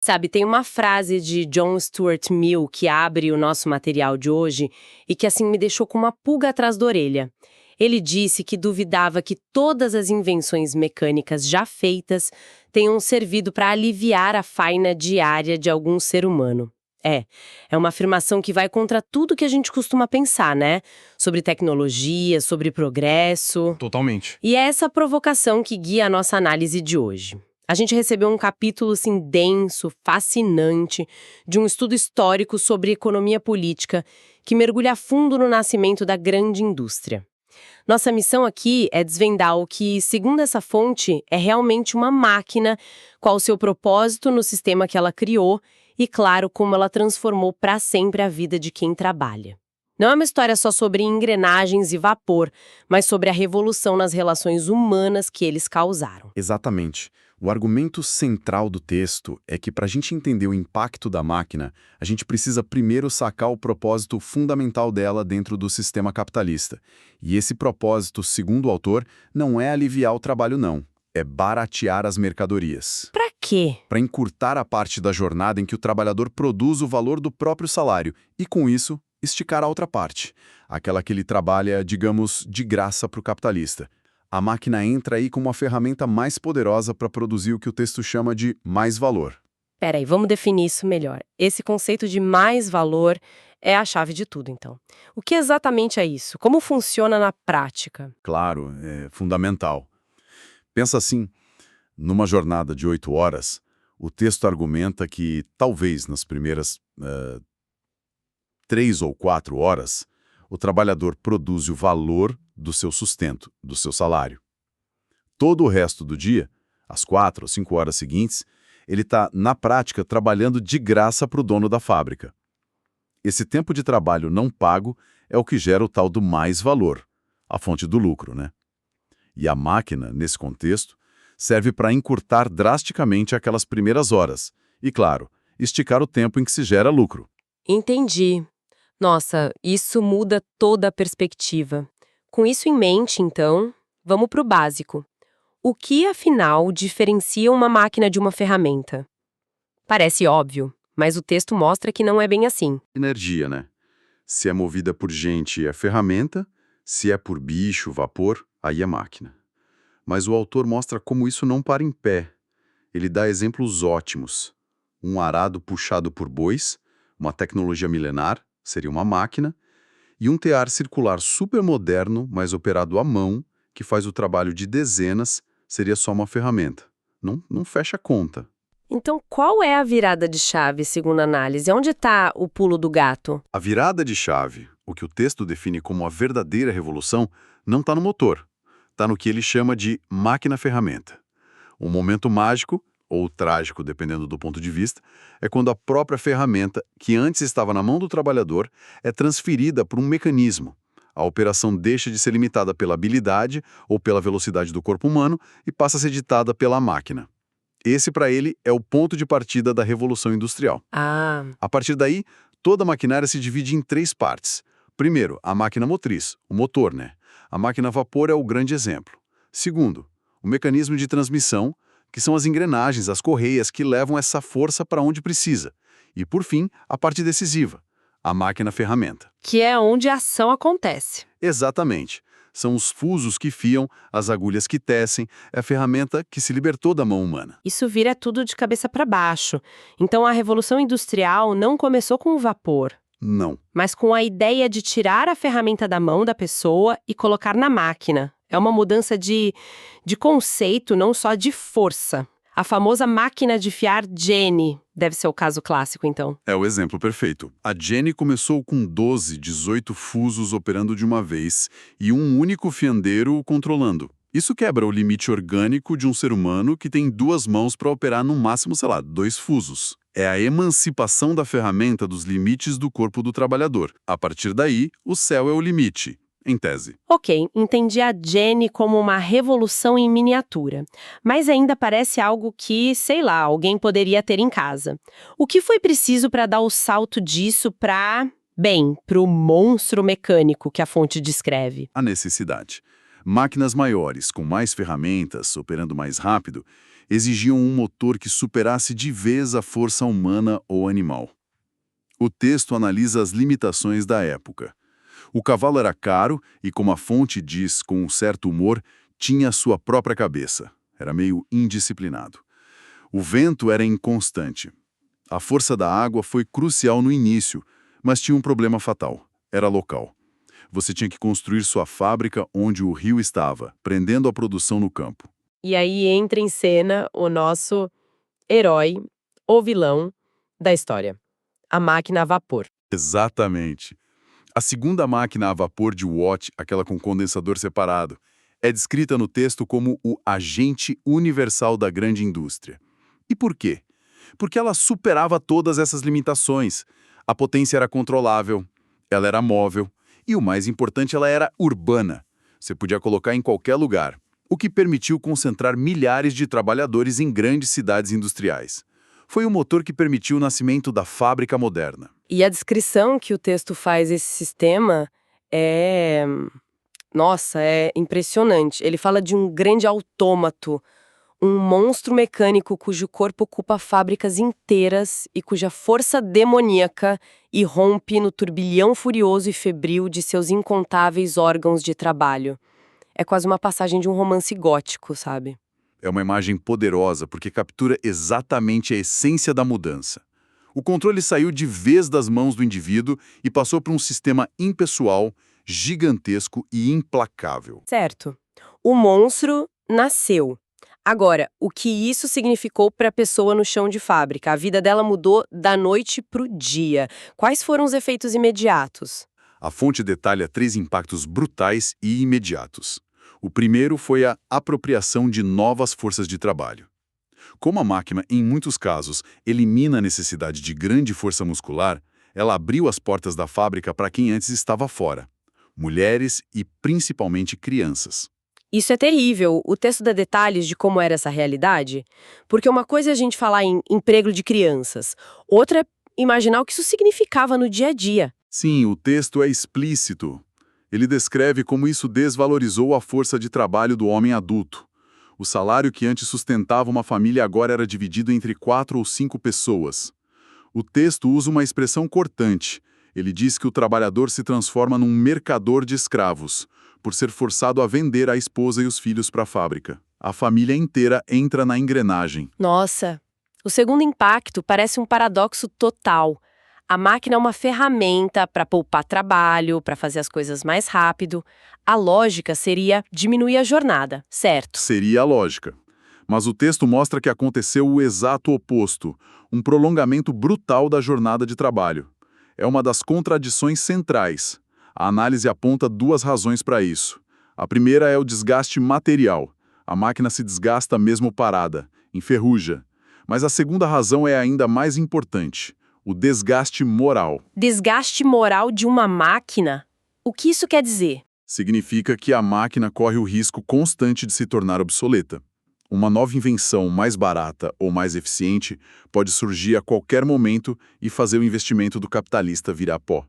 Sabe, tem uma frase de John Stuart Mill que abre o nosso material de hoje e que assim me deixou com uma pulga atrás da orelha. Ele disse que duvidava que todas as invenções mecânicas já feitas tenham servido para aliviar a faina diária de algum ser humano. É uma afirmação que vai contra tudo que a gente costuma pensar, né? Sobre tecnologia, sobre progresso. Totalmente. E é essa provocação que guia a nossa análise de hoje. A gente recebeu um capítulo assim denso, fascinante, de um estudo histórico sobre economia política que mergulha a fundo no nascimento da grande indústria. Nossa missão aqui é desvendar o que, segundo essa fonte, é realmente uma máquina, qual o seu propósito no sistema que ela criou e, claro, como ela transformou para sempre a vida de quem trabalha. Não é uma história só sobre engrenagens e vapor, mas sobre a revolução nas relações humanas que eles causaram. Exatamente. O argumento central do texto é que, para a gente entender o impacto da máquina, a gente precisa primeiro sacar o propósito fundamental dela dentro do sistema capitalista. E esse propósito, segundo o autor, não é aliviar o trabalho, não. É baratear as mercadorias. Pra quê? Para encurtar a parte da jornada em que o trabalhador produz o valor do próprio salário e, com isso, esticar a outra parte, aquela que ele trabalha, digamos, de graça para o capitalista. A máquina entra aí como uma ferramenta mais poderosa para produzir o que o texto chama de mais valor. Peraí, vamos definir isso melhor. Esse conceito de mais valor é a chave de tudo, então. O que exatamente é isso? Como funciona na prática? Claro, é fundamental. Pensa assim, numa jornada de 8 horas, o texto argumenta que talvez nas primeiras 3 ou 4 horas, o trabalhador produz o valor do seu sustento, do seu salário. Todo o resto do dia, as 4 ou 5 horas seguintes, ele está, na prática, trabalhando de graça para o dono da fábrica. Esse tempo de trabalho não pago é o que gera o tal do mais valor, a fonte do lucro, né? E a máquina, nesse contexto, serve para encurtar drasticamente aquelas primeiras horas e, claro, esticar o tempo em que se gera lucro. Entendi. Nossa, isso muda toda a perspectiva. Com isso em mente, então, vamos para o básico. O que, afinal, diferencia uma máquina de uma ferramenta? Parece óbvio, mas o texto mostra que não é bem assim. Energia, né? Se é movida por gente, é ferramenta. Se é por bicho, vapor, aí é máquina. Mas o autor mostra como isso não para em pé. Ele dá exemplos ótimos. Um arado puxado por bois, uma tecnologia milenar, seria uma máquina, e um tear circular supermoderno, mas operado à mão, que faz o trabalho de dezenas, seria só uma ferramenta. Não fecha a conta. Então, qual é a virada de chave, segundo a análise? Onde está o pulo do gato? A virada de chave, o que o texto define como a verdadeira revolução, não está no motor. Está no que ele chama de máquina-ferramenta. Um momento mágico, ou trágico, dependendo do ponto de vista, é quando a própria ferramenta, que antes estava na mão do trabalhador, é transferida por um mecanismo. A operação deixa de ser limitada pela habilidade ou pela velocidade do corpo humano e passa a ser ditada pela máquina. Esse, para ele, é o ponto de partida da Revolução Industrial. Ah, A partir daí, toda a maquinária se divide em 3 partes. Primeiro, a máquina motriz, o motor, né? A máquina a vapor é o grande exemplo. Segundo, o mecanismo de transmissão, que são as engrenagens, as correias que levam essa força para onde precisa. E, por fim, a parte decisiva, a máquina-ferramenta. que é onde a ação acontece. Exatamente. São os fusos que fiam, as agulhas que tecem, é a ferramenta que se libertou da mão humana. Isso vira tudo de cabeça para baixo. Então, a Revolução Industrial não começou com o vapor, Não. mas com a ideia de tirar a ferramenta da mão da pessoa e colocar na máquina. É uma mudança de conceito, não só de força. A famosa máquina de fiar Jenny deve ser o caso clássico, então. É o exemplo perfeito. A Jenny começou com 12, 18 fusos operando de uma vez e um único fiandeiro o controlando. Isso quebra o limite orgânico de um ser humano que tem 2 mãos para operar no máximo, 2 fusos. É a emancipação da ferramenta dos limites do corpo do trabalhador. A partir daí, o céu é o limite, em tese. Ok, entendi a Jenny como uma revolução em miniatura. Mas ainda parece algo que, sei lá, alguém poderia ter em casa. O que foi preciso para dar o salto disso para o monstro mecânico que a fonte descreve? A necessidade. Máquinas maiores, com mais ferramentas, operando mais rápido, exigiam um motor que superasse de vez a força humana ou animal. O texto analisa as limitações da época. O cavalo era caro e, como a fonte diz com um certo humor, tinha sua própria cabeça. Era meio indisciplinado. O vento era inconstante. A força da água foi crucial no início, mas tinha um problema fatal. Era local. Você tinha que construir sua fábrica onde o rio estava, prendendo a produção no campo. E aí entra em cena o nosso herói, ou vilão, da história. A máquina a vapor. Exatamente. A segunda máquina a vapor de Watt, aquela com condensador separado, é descrita no texto como o agente universal da grande indústria. E por quê? Porque ela superava todas essas limitações. A potência era controlável, ela era móvel e, o mais importante, ela era urbana. Você podia colocar em qualquer lugar, o que permitiu concentrar milhares de trabalhadores em grandes cidades industriais. Foi o motor que permitiu o nascimento da fábrica moderna. E a descrição que o texto faz desse sistema é... Nossa, é impressionante. Ele fala de um grande autômato, um monstro mecânico cujo corpo ocupa fábricas inteiras e cuja força demoníaca irrompe no turbilhão furioso e febril de seus incontáveis órgãos de trabalho. É quase uma passagem de um romance gótico, sabe? É uma imagem poderosa porque captura exatamente a essência da mudança. O controle saiu de vez das mãos do indivíduo e passou para um sistema impessoal, gigantesco e implacável. Certo. O monstro nasceu. Agora, o que isso significou para a pessoa no chão de fábrica? A vida dela mudou da noite para o dia. Quais foram os efeitos imediatos? A fonte detalha 3 impactos brutais e imediatos. O primeiro foi a apropriação de novas forças de trabalho. Como a máquina, em muitos casos, elimina a necessidade de grande força muscular, ela abriu as portas da fábrica para quem antes estava fora: mulheres e principalmente crianças. Isso é terrível. O texto dá detalhes de como era essa realidade, porque uma coisa é a gente falar em emprego de crianças, outra é imaginar o que isso significava no dia a dia. Sim, o texto é explícito. Ele descreve como isso desvalorizou a força de trabalho do homem adulto. O salário que antes sustentava uma família agora era dividido entre 4 ou 5 pessoas. O texto usa uma expressão cortante. Ele diz que o trabalhador se transforma num mercador de escravos, por ser forçado a vender a esposa e os filhos para a fábrica. A família inteira entra na engrenagem. Nossa, o segundo impacto parece um paradoxo total. A máquina é uma ferramenta para poupar trabalho, para fazer as coisas mais rápido. A lógica seria diminuir a jornada, certo? Seria a lógica. Mas o texto mostra que aconteceu o exato oposto, um prolongamento brutal da jornada de trabalho. É uma das contradições centrais. A análise aponta 2 razões para isso. A primeira é o desgaste material. A máquina se desgasta mesmo parada, enferruja. Mas a segunda razão é ainda mais importante: o desgaste moral. Desgaste moral de uma máquina? O que isso quer dizer? Significa que a máquina corre o risco constante de se tornar obsoleta. Uma nova invenção mais barata ou mais eficiente pode surgir a qualquer momento e fazer o investimento do capitalista virar pó.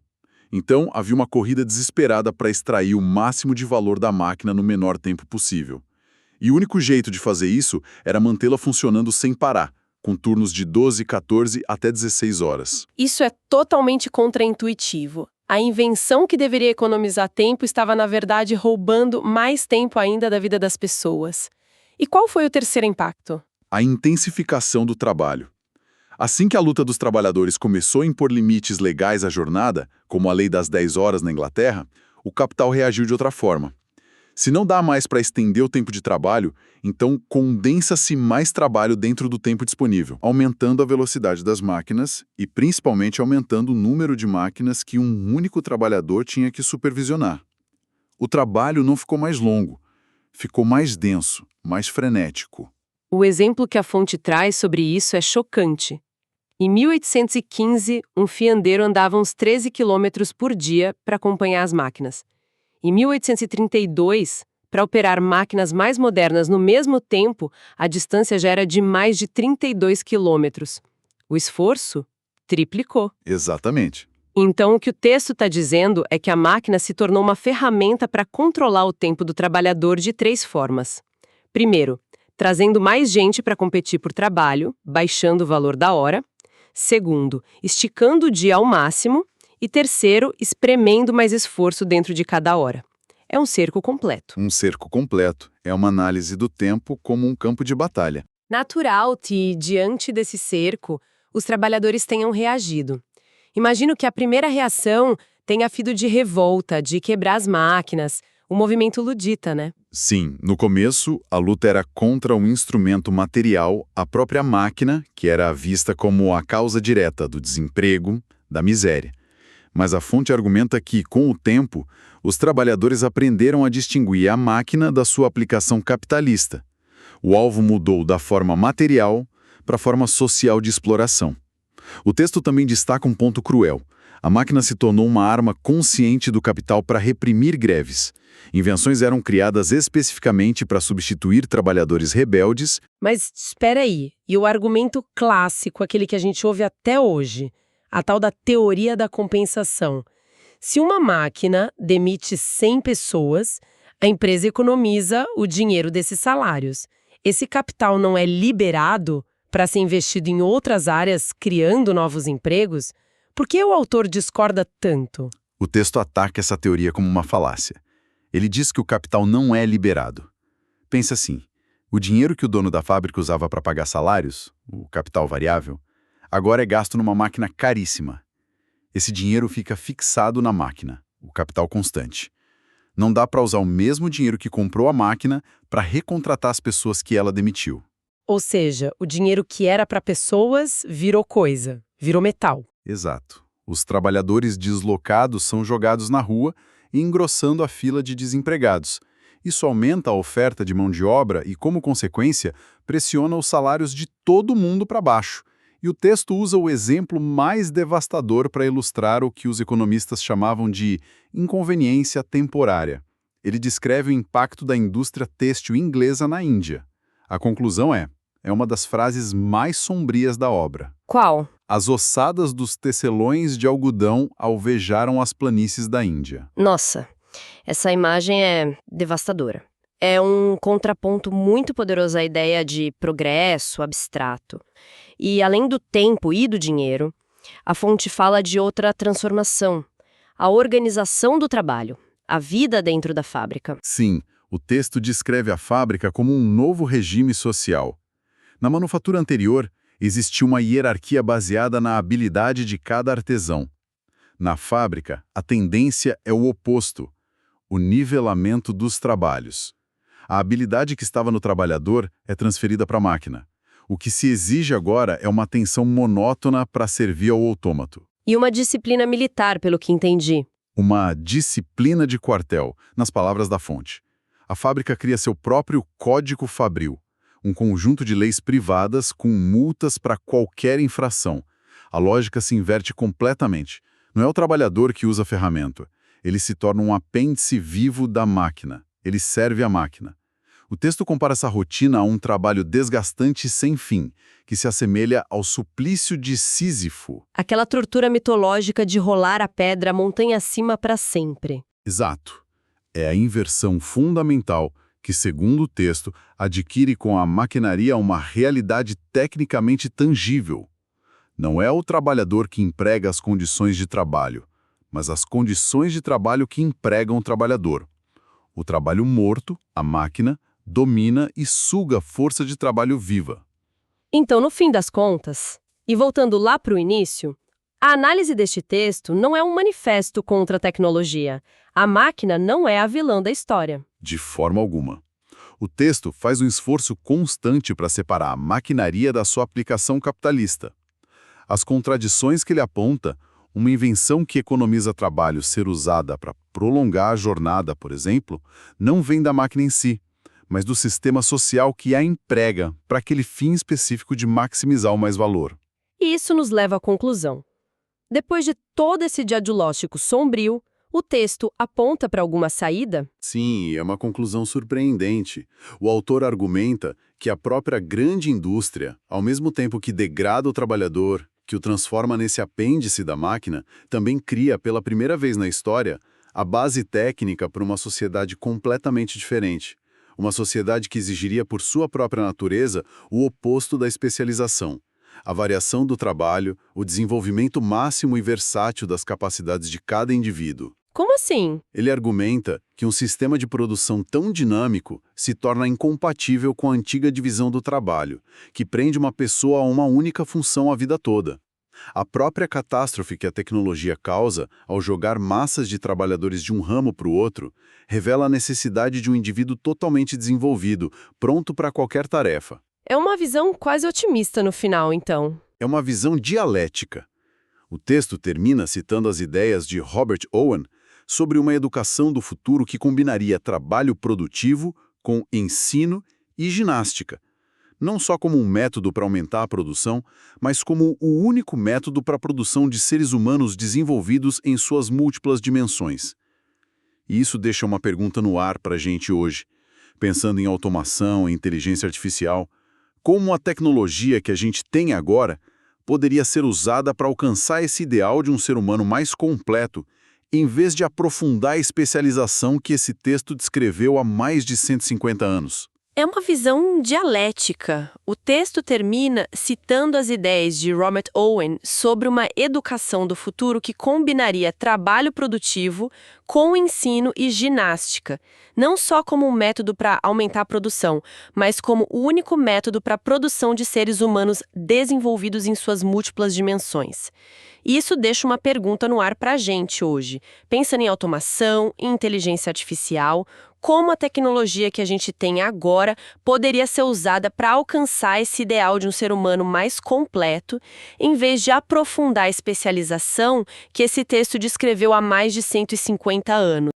Então, havia uma corrida desesperada para extrair o máximo de valor da máquina no menor tempo possível. E o único jeito de fazer isso era mantê-la funcionando sem parar, com turnos de 12, 14 até 16 horas. Isso é totalmente contraintuitivo. A invenção que deveria economizar tempo estava, na verdade, roubando mais tempo ainda da vida das pessoas. E qual foi o terceiro impacto? A intensificação do trabalho. Assim que a luta dos trabalhadores começou a impor limites legais à jornada, como a lei das 10 horas na Inglaterra, o capital reagiu de outra forma. Se não dá mais para estender o tempo de trabalho, então condensa-se mais trabalho dentro do tempo disponível, aumentando a velocidade das máquinas e principalmente aumentando o número de máquinas que um único trabalhador tinha que supervisionar. O trabalho não ficou mais longo, ficou mais denso, mais frenético. O exemplo que a fonte traz sobre isso é chocante. Em 1815, um fiandeiro andava uns 13 quilômetros por dia para acompanhar as máquinas. Em 1832, para operar máquinas mais modernas no mesmo tempo, a distância já era de mais de 32 quilômetros. O esforço triplicou. Exatamente. Então, o que o texto está dizendo é que a máquina se tornou uma ferramenta para controlar o tempo do trabalhador de 3 formas. Primeiro, trazendo mais gente para competir por trabalho, baixando o valor da hora. Segundo, esticando o dia ao máximo. E terceiro, espremendo mais esforço dentro de cada hora. É um cerco completo. Um cerco completo é uma análise do tempo como um campo de batalha. Natural que, diante desse cerco, os trabalhadores tenham reagido. Imagino que a primeira reação tenha sido de revolta, de quebrar as máquinas, o movimento ludita, né? Sim, no começo, a luta era contra um instrumento material, a própria máquina, que era vista como a causa direta do desemprego, da miséria. Mas a fonte argumenta que, com o tempo, os trabalhadores aprenderam a distinguir a máquina da sua aplicação capitalista. O alvo mudou da forma material para a forma social de exploração. O texto também destaca um ponto cruel. A máquina se tornou uma arma consciente do capital para reprimir greves. Invenções eram criadas especificamente para substituir trabalhadores rebeldes. Mas espera aí, e o argumento clássico, aquele que a gente ouve até hoje, a tal da teoria da compensação. Se uma máquina demite 100 pessoas, a empresa economiza o dinheiro desses salários. Esse capital não é liberado para ser investido em outras áreas, criando novos empregos? Por que o autor discorda tanto? O texto ataca essa teoria como uma falácia. Ele diz que o capital não é liberado. Pensa assim, o dinheiro que o dono da fábrica usava para pagar salários, o capital variável, agora é gasto numa máquina caríssima. Esse dinheiro fica fixado na máquina, o capital constante. Não dá para usar o mesmo dinheiro que comprou a máquina para recontratar as pessoas que ela demitiu. Ou seja, o dinheiro que era para pessoas virou coisa, virou metal. Exato. Os trabalhadores deslocados são jogados na rua e engrossando a fila de desempregados. Isso aumenta a oferta de mão de obra e, como consequência, pressiona os salários de todo mundo para baixo. E o texto usa o exemplo mais devastador para ilustrar o que os economistas chamavam de inconveniência temporária. Ele descreve o impacto da indústria têxtil inglesa na Índia. A conclusão é uma das frases mais sombrias da obra. Qual? As ossadas dos tecelões de algodão alvejaram as planícies da Índia. Nossa, essa imagem é devastadora. É um contraponto muito poderoso à ideia de progresso abstrato. E além do tempo e do dinheiro, a fonte fala de outra transformação, a organização do trabalho, a vida dentro da fábrica. Sim, o texto descreve a fábrica como um novo regime social. Na manufatura anterior, existia uma hierarquia baseada na habilidade de cada artesão. Na fábrica, a tendência é o oposto, o nivelamento dos trabalhos. A habilidade que estava no trabalhador é transferida para a máquina. O que se exige agora é uma atenção monótona para servir ao autômato. E uma disciplina militar, pelo que entendi. Uma disciplina de quartel, nas palavras da fonte. A fábrica cria seu próprio Código Fabril, um conjunto de leis privadas com multas para qualquer infração. A lógica se inverte completamente. Não é o trabalhador que usa a ferramenta. Ele se torna um apêndice vivo da máquina. Ele serve a máquina. O texto compara essa rotina a um trabalho desgastante sem fim, que se assemelha ao suplício de Sísifo. Aquela tortura mitológica de rolar a pedra montanha acima para sempre. Exato. É a inversão fundamental que, segundo o texto, adquire com a maquinaria uma realidade tecnicamente tangível. Não é o trabalhador que emprega as condições de trabalho, mas as condições de trabalho que empregam o trabalhador. O trabalho morto, a máquina, domina e suga a força de trabalho viva. Então, no fim das contas, e voltando lá para o início, a análise deste texto não é um manifesto contra a tecnologia. A máquina não é a vilã da história. De forma alguma. O texto faz um esforço constante para separar a maquinaria da sua aplicação capitalista. As contradições que ele aponta, uma invenção que economiza trabalho ser usada para prolongar a jornada, por exemplo, não vem da máquina em si, mas do sistema social que a emprega para aquele fim específico de maximizar o mais valor. E isso nos leva à conclusão. Depois de todo esse diagnóstico sombrio, o texto aponta para alguma saída? Sim, é uma conclusão surpreendente. O autor argumenta que a própria grande indústria, ao mesmo tempo que degrada o trabalhador, que o transforma nesse apêndice da máquina, também cria, pela primeira vez na história, a base técnica para uma sociedade completamente diferente. Uma sociedade que exigiria por sua própria natureza o oposto da especialização. A variação do trabalho, o desenvolvimento máximo e versátil das capacidades de cada indivíduo. Como assim? Ele argumenta que um sistema de produção tão dinâmico se torna incompatível com a antiga divisão do trabalho, que prende uma pessoa a uma única função a vida toda. A própria catástrofe que a tecnologia causa ao jogar massas de trabalhadores de um ramo para o outro revela a necessidade de um indivíduo totalmente desenvolvido, pronto para qualquer tarefa. É uma visão quase otimista no final, então. É uma visão dialética. O texto termina citando as ideias de Robert Owen sobre uma educação do futuro que combinaria trabalho produtivo com ensino e ginástica. Não só como um método para aumentar a produção, mas como o único método para a produção de seres humanos desenvolvidos em suas múltiplas dimensões. E isso deixa uma pergunta no ar para a gente hoje. Pensando em automação e inteligência artificial, como a tecnologia que a gente tem agora poderia ser usada para alcançar esse ideal de um ser humano mais completo, em vez de aprofundar a especialização que esse texto descreveu há mais de 150 anos. É uma visão dialética. O texto termina citando as ideias de Robert Owen sobre uma educação do futuro que combinaria trabalho produtivo com ensino e ginástica, não só como um método para aumentar a produção, mas como o único método para a produção de seres humanos desenvolvidos em suas múltiplas dimensões. E isso deixa uma pergunta no ar para a gente hoje. Pensando em automação, em inteligência artificial, como a tecnologia que a gente tem agora poderia ser usada para alcançar esse ideal de um ser humano mais completo, em vez de aprofundar a especialização que esse texto descreveu há mais de 150 anos.